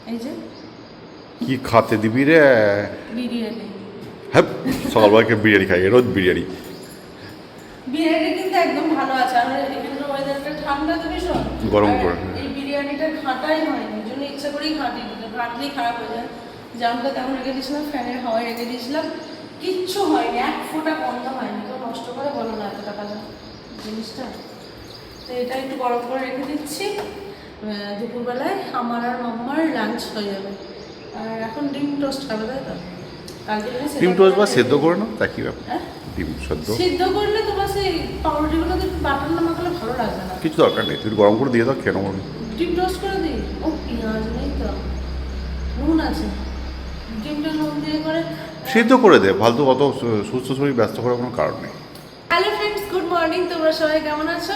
এই যে কি খাতে দিবি রে? বিরিয়ানি। হ্যাঁ, সকালবেলাকে বিরিয়ানি খাই, রোজ বিরিয়ানি। বিরিয়ানি কিন্তু একদম ভালো আছে, আর এখানে ওয়েদারটা ঠান্ডা তো ভীষণ গরম করে। এই বিরিয়ানিটা ঘাঁটাই হয়নি, ওই জন্য ইচ্ছা করেই ঘাঁটি দিল, ঘাঁটলেই খারাপ হয়ে যায়। জামটা তেমন রেখে দিয়েছিলাম, ফ্যানের হাওয়ায় রেখে দিয়েছিলাম, কিচ্ছু হয়নি, এক ফোঁটা গন্ধ হয়নি। তো নষ্ট করে বলো না এত টাকা দাম জিনিসটা। তো এটা একটু গরম করে রেখে দিচ্ছি, দুপুরবেলায় আমার আর মাম্মার লাঞ্চ হয়ে যাবে। আর এখন ডিম টোস্ট খাবে, তাই তো? ডিম টোস্ট বা সেদ্ধ করে নাও, তা কি ব্যাপার? হ্যাঁ, ডিম সেদ্ধ সিদ্ধ করলে তোমার সেই পাউরুটিগুলো বাটার না মাখালে ভালো লাগবে না। কিছু দরকার নেই, তুই গরম করে দিয়ে দাও, কেন বলবি? ডিম টোস্ট করে দিই। ও পেঁয়াজ নেই তো, নুন আছে, ডিমটা নুন দিয়ে করে সিদ্ধ করে দে, ফালতু অত সুস্থ শরীর ব্যস্ত করার কোনো কারণ নেই। Hello friends, good morning. তোমরা সবাই কেমন আছো?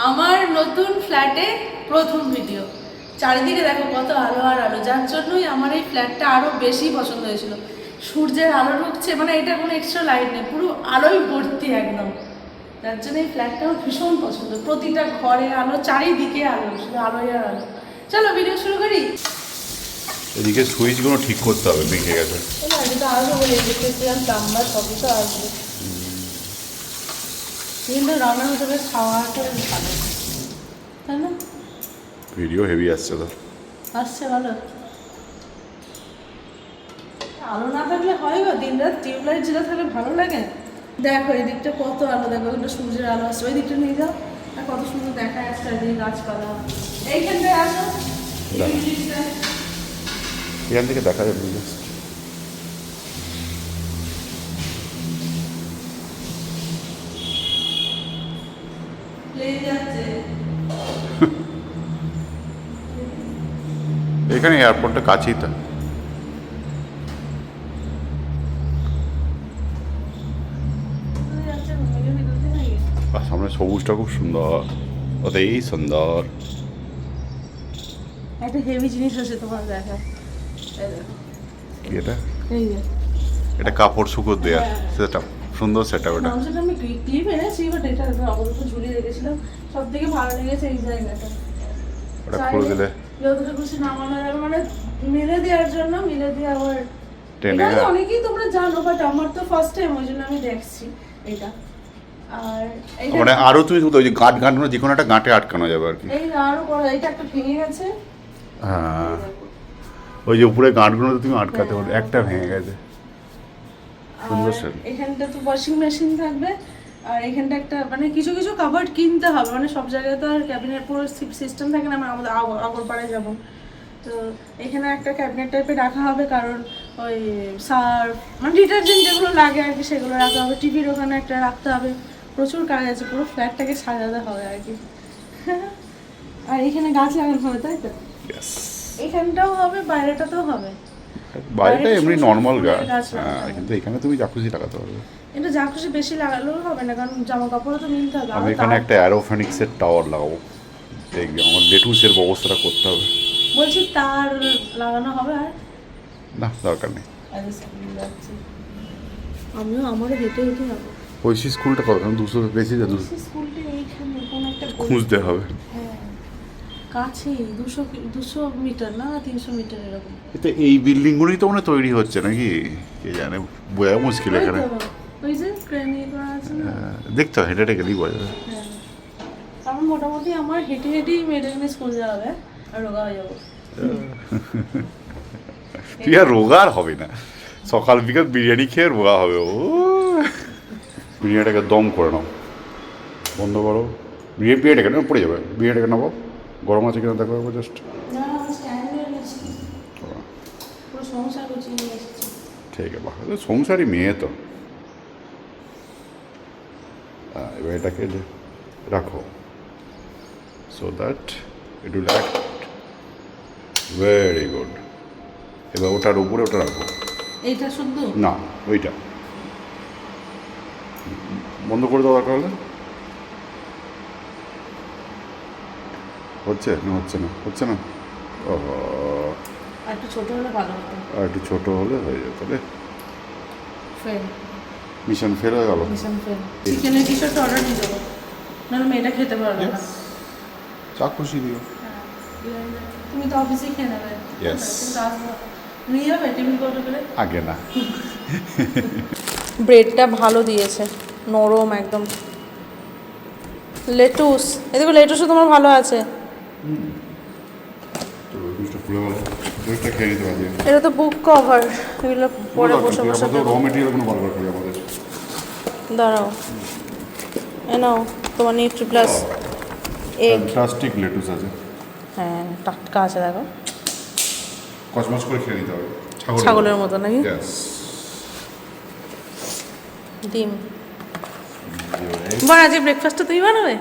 আমার নতুন ফ্ল্যাটে প্রথম ভিডিও। চারিদিকে দেখো কত আলো আর আলো, যার জন্যই আমার এই ফ্ল্যাটটা আরও বেশি পছন্দ হয়েছিল। সূর্যের আলো ঢুকছে, মানে এটা কোনো এক্সট্রা লাইট নেই, পুরো আলোই ভর্তি একদম। যার জন্য এই ফ্ল্যাটটাও ভীষণ পছন্দ, প্রতিটা ঘরে আলো, চারিদিকে আলো, শুধু আলোই আর আলো। চলো ভিডিও শুরু করি। এদিকে সুইচগুলো ঠিক করতে হবে, ভেঙে গেছে। এটা তো আসবে বলে দেখতেছিলাম, প্লাম্বার সবই তো আসবে, কিন্তু রান্নার ভিতরে খাওয়াটা ভালো, তাই না? ভিডিও হেভি আসছে তো। আসছে ভালো। আলো না থাকলে হয় গো, দিন রাত টিউবলাইট যেটা থাকলে ভালো লাগে। দেখো এই দিকটা কত আলো, দেখো কিন্তু সূর্যের আলো আসছে, ওই দিকটা নিয়ে যাও, আর কত সুন্দর দেখা যাচ্ছে এই গাছপালা। এইখানটায় আসো, এই দিকটা এখান থেকে দেখা যাবে। লেগে যাচ্ছে। এখানে এয়ারপোর্টটা কাছেই তো। আর সামনে সবুজটা খুব সুন্দর, ওতেই সুন্দর। একটা হেভি জিনিস আছে তোমার দেখা, এই দেখো, কি এটা? এই যে এটা কাপড় শুকোর দেয়া, সেটা সুন্দর সেটা। ওটা মাংসটা আমি ক্লিপ এনেছি, বাট এটা আপাতত ঝুলিয়ে রেখেছিলাম। সব থেকে ভালো লেগেছে এই জায়গাটা, ওটা খুলে দিলে যতটা খুশি নামানো যাবে, মানে মিলে দেওয়ার জন্য, মিলে দিয়ে আবার টেনে। এটা অনেকেই তোমরা জানো, বাট আমার তো ফার্স্ট টাইম, ওই জন্য আমি দেখছি এটা। আর এইটা মানে আরো তুমি ওই যে গাঁট গাঁট যে কোনো একটা গাঁটে আটকানো যাবে আর কি। এই আরো বড়, এটা একটা ভেঙে গেছে। হ্যাঁ, ওই যে উপরে গাঁটগুলো তুমি আটকাতে পারো, একটা ভেঙে গেছে। সুন্দর সেট। এখানটা তো ওয়াশিং মেশিন থাকবে, আর এখানটা একটা মানে কিছু কিছু কাভার্ড কিনতে হবে, মানে সব জায়গায় তো আর ক্যাবিনেট পুরো সিস্টেম থাকে না। আমরা আগরপাড়ায় যাবো, তো এখানে একটা ক্যাবিনেট টাইপের রাখা হবে, কারণ ওই সার্ফ মানে ডিটারজেন্ট যেগুলো লাগে আর কি, সেগুলো রাখা হবে। টিভির ওখানে একটা রাখতে হবে, প্রচুর কাজ আছে, পুরো ফ্ল্যাটটাকে সাজাতে হবে আর কি। আর এখানে গাছ লাগানো হবে, তাই তো? Yes. এখানটাও হবে, বাইরেটাতেও হবে। বাইরেটা এমনি নর্মাল গাছ, গাছ হ্যাঁ, লাগানো। কিন্তু এখানে তুমি যা খুশি লাগাতে পারবে। এটা যা খুশি বেশি লাগালেও হবে না, কারণ জামা কাপড়ও তো মিলতে হবে। আমি এখানে একটা অ্যারোফেনিক্সের টাওয়ার লাগাবো, দেখবি আমার লেটুসের ব্যবস্থাটা করতে হবে। বলছি তার লাগানো হবে, আর না, দরকার নেই। আমিও আমারও হেঁটে হেঁটে যাবো। ঐশী স্কুলটা কত, 200 বেশি যা, 200 স্কুলটা এইখানে কোন একটা খুঁজতে হবে। হ্যাঁ, কাছেই, 200 মিটার না 300 মিটার এরকম। এতে এই বিল্ডিংগুলোই তো মনে হয় তৈরি হচ্ছে নাকি, কে জানে, বোঝা মুশকিল ওই এখানে। তো, ওই যে ক্রেনে করা আছে না। দেখতে হবে, হেঁটে হেঁটে গেলেই বোঝা যাবে। হ্যাঁ, কারণ মোটামুটি আমার হেঁটে হেঁটেই মেয়েটাকে স্কুল যাওয়া হবে, আর রোগা হয়ে যাবো। তুই আর রোগা আর হবে না, সকাল বিকাল বিরিয়ানি খেয়ে রোগা হবে ও। বিরিয়ানিটাকে দম করে নাও, বন্ধ করো। বিরিয়ানিটাকে না পড়ে যাবে, বিরিয়ানিটাকে নেবো, গরম আছে কিনা দেখো জাস্ট। না, স্ট্যান্ড নিয়ে নিয়েছি, পুরো সংসার গুছিয়ে নিয়ে এসেছি। ঠিক আছে, সংসারী মেয়ে তো। এবার এটাকে রাখো, so that it will act very good. এবার ওটার উপরে ওটা রাখো। এইটা শুদ্ধ না, ওইটা বন্ধ করে দেওয়া দরকার হলে। হচ্ছে না, হচ্ছে না, হচ্ছে না। ও, আর একটু ছোট হলে ভালো হতো। আর একটু ছোটো হলে হয়ে যেত রে। ফেল, মিশন ফেল হয়ে গেল। Mission fail. চিকেনের কিছু একটা অর্ডার দিয়ে দেবো, নাহলে মেয়েটা খেতে পারবে না। চা খুশি দিও। তুমি তো অফিসে খেয়ে নেবে। Yes. কিন্তু আসবো নিয়ে যাবে টিফিন কৌটো করে। আগে না। ব্রেডটা ভালো দিয়েছে, নরম একদম। লেটুস, এদিকে লেটুসও তোমার ভালো আছে। তো জুসটা ফুলে গেল, জুসটা খেয়ে নিতে পারি। এটা তো বুক কভার, এগুলো পরে বসে বসে র মেটেরিয়াল কোনো বার করি আমাদের। দাঁড়াও, এ নাও তোমার Nutri plus egg. Plastic lettuce আছে, হ্যাঁ টাটকা আছে দেখো, কচমচ করে খেয়ে নিতে হবে ছাগলের মতো নাকি। Yes. ডিম। বাহ, আজকে ব্রেকফাস্টটা তুমি বানাবে?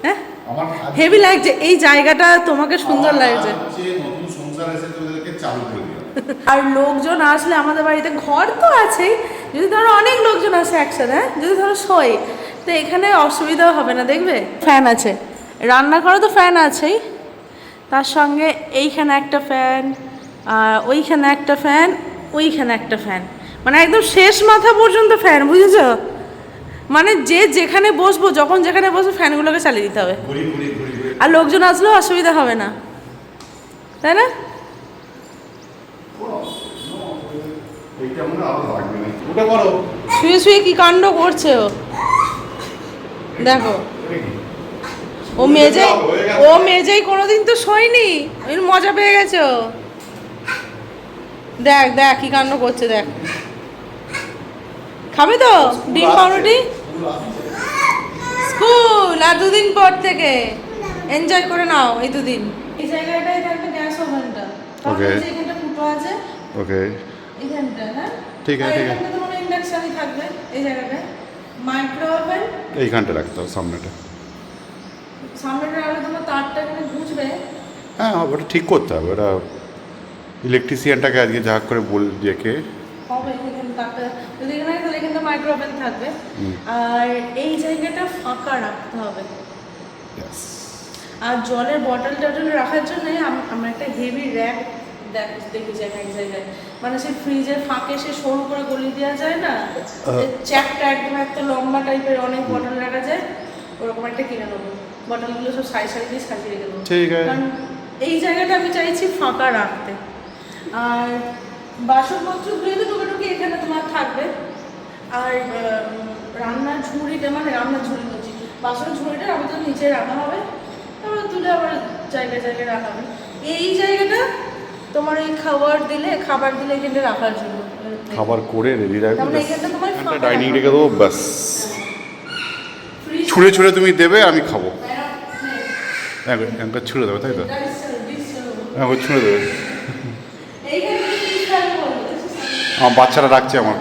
হ্যাঁ, আমার হেভি লাগছে এই জায়গাটা, তোমাকে সুন্দর লাগছে। নতুন সংসার এসে তোদেরকে চালু করে দিলাম। আর লোকজন আসলে আমাদের বাড়িতে, ঘর তো আছেই, যদি ধরো অনেক লোকজন আসে একসাথে, হ্যাঁ যদি ধরো শোয়, তো এখানে অসুবিধাও হবে না। দেখবে ফ্যান আছে, রান্নাঘরে তো ফ্যান আছেই, তার সঙ্গে এইখানে একটা ফ্যান, ওইখানে একটা ফ্যান, ওইখানে একটা ফ্যান, মানে একদম শেষ মাথা পর্যন্ত ফ্যান, বুঝেছ? মানে যে যেখানে বসবো, যখন যেখানে বসবো ফ্যানগুলোকে চালিয়ে দিতে হবে, আর লোকজন আসলেও অসুবিধা হবে না, তাই না? শুয়ে শুয়ে কি কাণ্ড করছে ও, দেখো। ও মেজেই কোনোদিন তো শোয়নি, ওই মজা পেয়ে গেছে ও। দেখ দেখ কি কাণ্ড করছে, দেখ। খাবে তো ডিম পাউরুটি? স্কুল আর দুদিন পর থেকে এনজয় করে নাও এই দুদিন। এই জায়গাটায় থাকবে গ্যাস ওভেনটা, ওকে এখানটা ফুটো আছে, ওকে এখানটা, হ্যাঁ ঠিক আছে ঠিক আছে। এখানটা তোমার ইন্ডাকশনই থাকবে, এই জায়গাটায় মাইক্রো ওভেন। এইখানটা রাখতে হবে সামনেটা। সামনেটা রাখলে তোমার তারটা এখানে ঘুচবে। হ্যাঁ ওটা ঠিক করতে হবে, ওটা ইলেকট্রিশিয়ানটাকে আজকে যা করে বল ডেকে হবে এখানে তারটা যদি এখানে তাহলে এখানটা মাইক্রো ওভেন থাকবে। আর এই জায়গাটা ফাঁকা রাখতে হবে। আর জলের বটল টটল রাখার জন্য আমরা একটা হেভি র্যাক দেখেছি এক জায়গায়, মানে সেই ফ্রিজের ফাঁকে সে সরু করে গলি দেওয়া যায় না, চ্যাপটা একদম একটা লম্বা টাইপের অনেক বটল রাখা যায়, ওরকম একটা কিনে নেবো। বটলগুলো সব সাইড সাইড দিয়ে সাজিয়ে রেখে দেবো, ঠিক আছে। কারণ এই জায়গাটা আমি চাইছি ফাঁকা রাখতে। আর বাসনপত্রগুলো তো টুকি এখানে তোমার থাকবে। আর রান্নার ঝুড়িটা, মানে রান্নার ঝুড়ি বলছি, বাসনের ঝুড়িটা আমি তো নিচে রাখা হবে, তারপরে তুলে আবার জায়গায় জায়গায় রাখা হবে। এই জায়গাটা তোমার এই খাবার দিলে এখানে রাখার জন্য, খাবার করে রেডি রাখবে, তাহলে এখানটা তোমার একটা ডাইনিং রেখে দেবো ব্যাস, ছুঁড়ে ছুঁড়ে তুমি দেবে আমি খাবো। একবার ছুঁড়ে দেবে তাই তো, একবার ছুঁড়ে দেবে। আমার বাচ্চারা রাখছে আমার।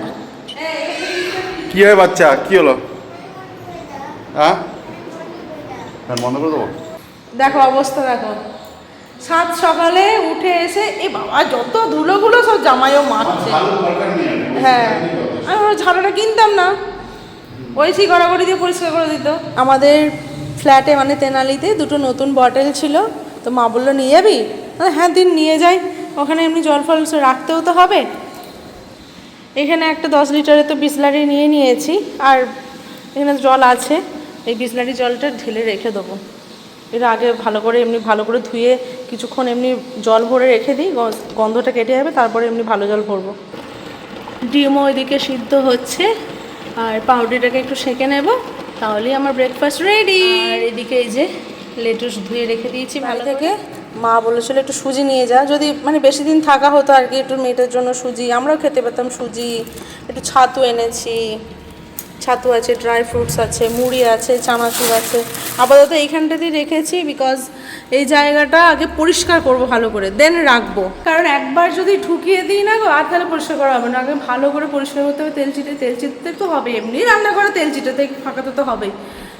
কি হয় বাচ্চা, কি হলো? হ্যাঁ ফ্যান বন্ধ করে দেবো? দেখো অবস্থা দেখো, সাত সকালে উঠে এসে এ বাবা যত ধুলোগুলো সব জামাইও মারছে। হ্যাঁ আমি ওই ঝাড়ুটা কিনতাম না, ওই সেই গড়াগড়ি দিয়ে পরিষ্কার করে দিত। আমাদের ফ্ল্যাটে মানে তেনালিতে দুটো নতুন বটল ছিল, তো মা বললো নিয়ে যাবি? হ্যাঁ দিন নিয়ে যাই, ওখানে এমনি জল ফল রাখতেও তো হবে। এখানে একটা 10 লিটারের তো বিসলারি নিয়ে নিয়েছি, আর এখানে জল আছে, এই বিসলারি জলটা ঢেলে রেখে দেবো। এর আগে ভালো করে ধুয়ে কিছুক্ষণ এমনি জল ভরে রেখে দিই, গন্ধটা কেটে যাবে, তারপরে এমনি ভালো জল ভরবো। ডিমও ওইদিকে সিদ্ধ হচ্ছে, আর পাউরুটিটাকে একটু সেঁকে নেব, তাহলেই আমার ব্রেকফাস্ট রেডি। আর এদিকে এই যে লেটুস ধুয়ে রেখে দিয়েছি ভালো থেকে। মা বলেছিল একটু সুজি নিয়ে যা, যদি মানে বেশি দিন থাকা হতো আর কি, একটু মেয়েটার জন্য সুজি, আমরাও খেতে পেতাম সুজি। একটু ছাতু এনেছি, ছাতু আছে, ড্রাই ফ্রুটস আছে, মুড়ি আছে, চানাচুর আছে। আপাতত এইখানটাতেই রেখেছি, বিকজ এই জায়গাটা আগে পরিষ্কার করব ভালো করে, দেন রাখবো। কারণ একবার যদি ঠুকিয়ে দিই না গো, আর তাহলে পরিষ্কার করা হবে না। আগে ভালো করে পরিষ্কার করতে হবে, তেল চিটে তো হবে, এমনি রান্না করে তেল চিটাতে ফাঁকাতে তো হবেই।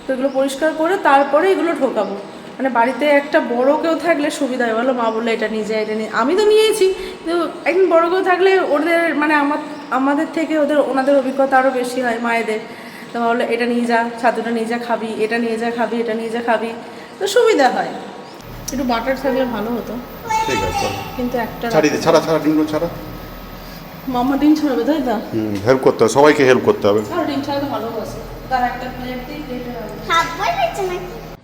তো এগুলো পরিষ্কার করে তারপরে এগুলো ঢোকাবো। মানে বাড়িতে একটা বড় কেউ থাকলে সুবিধা হয়, বলো মা বললো এটা নিয়ে যায়, এটা নিয়ে, আমি তো নিয়েছি, কিন্তু একদিন বড় কেউ থাকলে ওদের মানে আমাদের থেকে ওনাদের অভিজ্ঞতা আরও বেশি হয় মায়েদের। তো বললো এটা নিয়ে যা, ছাতুটা নিয়ে যা খাবি, এটা নিয়ে যা খাবি, এটা নিয়ে যা খাবি, তো সুবিধা হয়। একটু বাটার থাকলে ভালো হতো, ঠিক আছে কিন্তু একটা ছাড়া ডিমগুলো ছাড়া। মামা ডিম ছাড়াবে তাই তো, হেল্প করতে হবে, সবাইকে হেল্প করতে হবে। আর ডিম ছাড়াতে ভালোবাসে, তার একটা প্লেট দিয়ে প্লেটে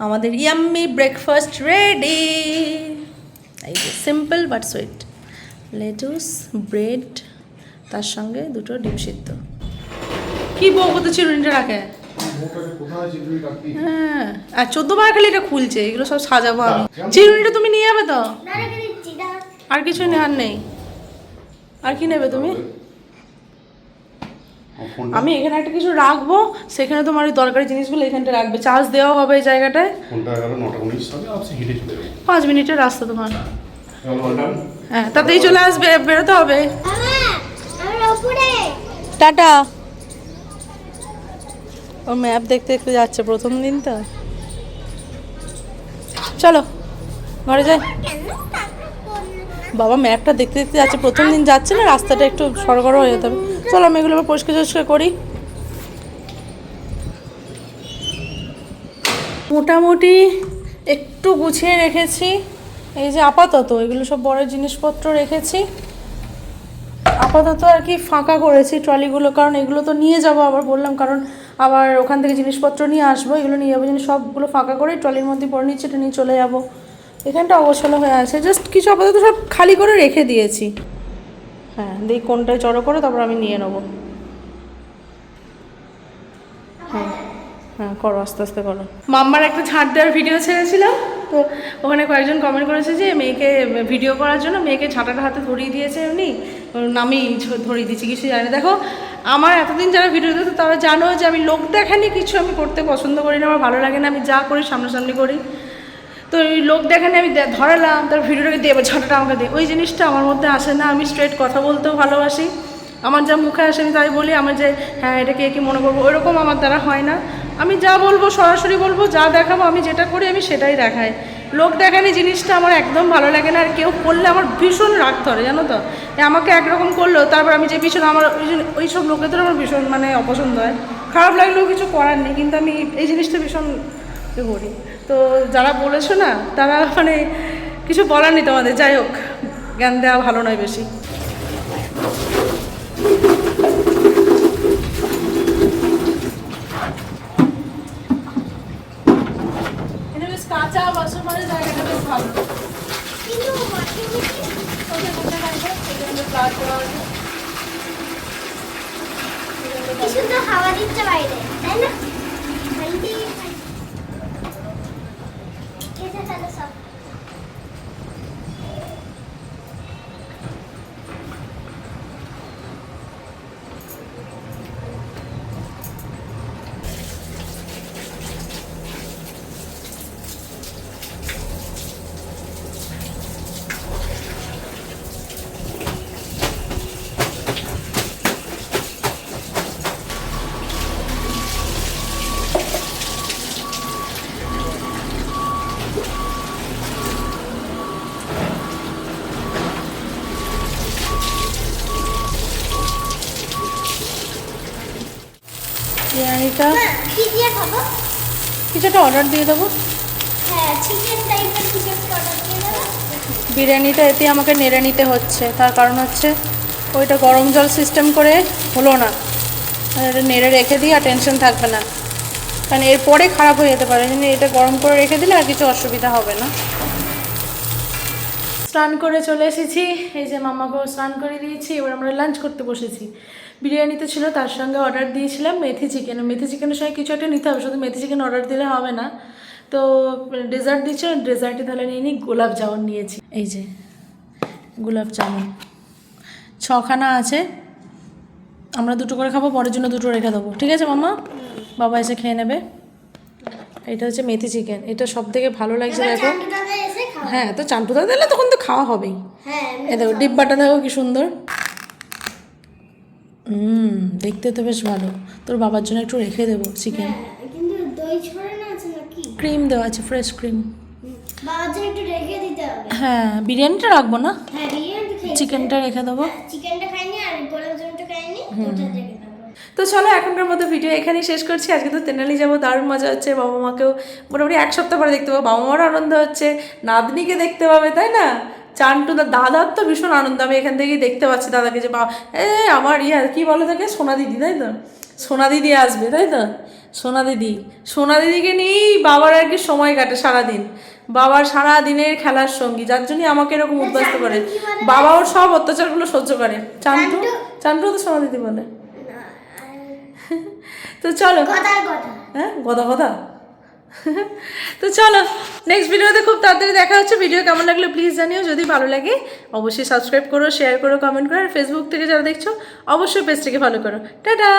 আমাদের ইয়াম্মি ব্রেকফাস্ট রেডি। এই যে simple but sweet, lettuce, bread, তার সঙ্গে দুটো ডিম সিদ্ধ। কি বলবো তো চিরুনিটা রাখে। হ্যাঁ, আর 14 বার খালি এটা খুলছে, এগুলো সব সাজাবো আমি। চিরুনিটা তুমি নিয়ে যাবে তো? আর কিছু নেওয়ার নেই। আর কি নেবে তুমি? আমি এখানে একটা কিছু রাখবো, সেখানে তোমার ওই দরকারি জিনিসগুলো এখানটা রাখবে। চার্জ দেওয়া হবে এই জায়গাটায়। 5 মিনিটের রাস্তা তোমার। হ্যাঁ, তাতেই চলে আসবে, বেরোতে হবে। টাটা। ও ম্যাপ দেখতে দেখতে যাচ্ছে, প্রথম দিন তো। চলো ঘরে যাই। বাবা ম্যাপটা দেখতে দেখতে যাচ্ছে, প্রথম দিন যাচ্ছে না, রাস্তাটা একটু সরগড় হয়ে যেতে হবে। চলো আমি এগুলো পরিষ্কার টরিষ্কার করি। মোটামুটি একটু গুছিয়ে রেখেছি। এই যে আপাতত এগুলো সব বড় জিনিসপত্র রেখেছি আপাতত আর কি, ফাঁকা করেছি ট্রলিগুলো, কারণ এগুলো তো নিয়ে যাবো আবার, বললাম, কারণ আবার ওখান থেকে জিনিসপত্র নিয়ে আসবো, এগুলো নিয়ে যাবো জিনিস, সবগুলো ফাঁকা করে ট্রলির মধ্যে পরে নিচ্ছে, এটা নিয়ে চলে যাবো। এখানটা অগোছালো হয়ে আছে, জাস্ট কিছু আপাতত সব খালি করে রেখে দিয়েছি। হ্যাঁ, দেখি কোনটায় জড়ো করে তারপর আমি নিয়ে নেবো। হ্যাঁ হ্যাঁ, করো আস্তে আস্তে করো। মাম্মার একটা ঝাঁট দেওয়ার ভিডিও ছেড়েছিলাম, তো ওখানে কয়েকজন কমেন্ট করেছে যে মেয়েকে ভিডিও করার জন্য মেয়েকে ঝাঁটাটা হাতে ধরিয়ে দিয়েছে এমনি, আমি ধরিয়ে দিচ্ছি, কিছু জানি। দেখো আমার এতদিন যারা ভিডিও দিত তারা জানো যে আমি লোক দেখানি কিছু আমি করতে পছন্দ করি না, আমার ভালো লাগে না, আমি যা করি সামনাসামনি করি। তো ওই লোক দেখানে আমি ধরালাম, তার ভিডিওটাকে দেবো, ঝাঁটাটা আমাকে দে, ওই জিনিসটা আমার মধ্যে আসে না। আমি স্ট্রেট কথা বলতেও ভালোবাসি, আমার যা মুখে আসে আমি তাই বলি। আমার যে হ্যাঁ এটাকে কি মনে করবো ওইরকম আমার দ্বারা হয় না। আমি যা বলবো সরাসরি বলবো, যা দেখাবো আমি যেটা করি আমি সেটাই দেখাই। লোক দেখানি জিনিসটা আমার একদম ভালো লাগে না। আর কেউ করলে আমার ভীষণ রাগ ধরে, জানো তো। আমাকে একরকম করলো, তারপর আমি যে পিছনে আমার ওই সব লোকেদের আমার ভীষণ মানে অপছন্দ হয়। খারাপ লাগলেও কিছু করার নেই, কিন্তু আমি এই জিনিসটা ভীষণ করি। তো যারা বলেছো না তারা মানে কিছু বলার নেই তোমাদের। যাই হোক, জ্ঞান দেওয়া ভালো নয় বেশি। কাঁচা বাসন মানে জায়গাটা বেশ ভালো। হাওয়া দিচ্ছে বাইরে, তাই না? সব বিরিয়ানিটা কি দিয়ে খাবো? কিছুটা অর্ডার দিয়ে দেবো। হ্যাঁ, চিকেন টাইপের কিছু একটা অর্ডার দিয়ে দেবো। বিরিয়ানিটা এতে আমাকে নেড়ে নিতে হচ্ছে, তার কারণ হচ্ছে ওইটা গরম জল সিস্টেম করে হলো না, এটা নেড়ে রেখে দিই আর টেনশন থাকবে না, কারণ এরপরে খারাপ হয়ে যেতে পারে। এটা গরম করে রেখে দিলে আর কিছু অসুবিধা হবে না। স্নান করে চলে এসেছি, এই যে মাম্মাকেও স্নান করে দিয়েছি, এবার আমরা লাঞ্চ করতে বসেছি। বিরিয়ানিতে ছিল, তার সঙ্গে অর্ডার দিয়েছিলাম মেথি চিকেন। মেথি চিকেনের সঙ্গে কিছু একটা নিতে হবে, শুধু মেথি চিকেন অর্ডার দিলে হবে না। তো ডেজার্ট দিচ্ছে, ডেজার্টে তাহলে নিয়ে নিই। গোলাপ জামুন নিয়েছি, এই যে গোলাপ জামুন 6খানা আছে, আমরা 2টো করে খাবো, পরের জন্য 2টো রেখে দেবো, ঠিক আছে মাম্মা? বাবা এসে খেয়ে নেবে। এটা হচ্ছে মেথি চিকেন, এটা সব থেকে ভালো লাগছে দেখো। হ্যাঁ, তো চান্টুদা দিলে তখন তো খাওয়া হবেই। এ দেখো ডিব্বাটা দেখো কি সুন্দর, দেখতে তো বেশ ভালো। তোর বাবার জন্য একটু রেখে দেবো চিকেন। কিন্তু দই ছড়ানো আছে নাকি? ক্রিম দেওয়া আছে, ফ্রেশ ক্রিম। বাবার জন্য একটু রেখে দিতে হবে। হ্যাঁ, বিরিয়ানিটা রাখবো না, হ্যাঁ, বিরিয়ানি খাই, চিকেনটা রেখে দেবো। চিকেনটা খাইনি আর গোলাপ জামুনটা খাইনি, ওটা রেখে দেবো। তো চলো এখনকার মতো ভিডিও এখানেই শেষ করছি। আজকে তো তেনালি যাবো, দারুণ মজা হচ্ছে। বাবা মাকেও মোটামুটি 1 সপ্তাহ পরে দেখতে পাবো, বাবা মারও আনন্দ হচ্ছে, নাতনিকে দেখতে পাবে, তাই না? চান্টু দাদার তো ভীষণ আনন্দ, আমি এখান থেকেই দেখতে পাচ্ছি দাদাকে, যে আমার কী বলে তাকে, সোনা দিদি, তাই তো? সোনা দিদি আসবে, তাই তো? সোনা দিদিকে নিয়েই বাবার আর কি সময় কাটে সারাদিন। বাবার সারা দিনের খেলার সঙ্গী, যার জন্যই আমাকে এরকম উদ্বাস্ত করে। বাবা ওর সব অত্যাচারগুলো সহ্য করে। চান্টু তো সোনা দিদি বলে। তো চলো, হ্যাঁ গদা তো চলো, নেক্সট ভিডিওতে খুব তাড়াতাড়ি দেখা হচ্ছে। ভিডিও কেমন লাগলো প্লিজ জানিও, যদি ভালো লাগে অবশ্যই সাবস্ক্রাইব করো, শেয়ার করো, কমেন্ট করো। আর ফেসবুক থেকে যারা দেখছো অবশ্যই পেজটিকে ফলো করো। টাটা।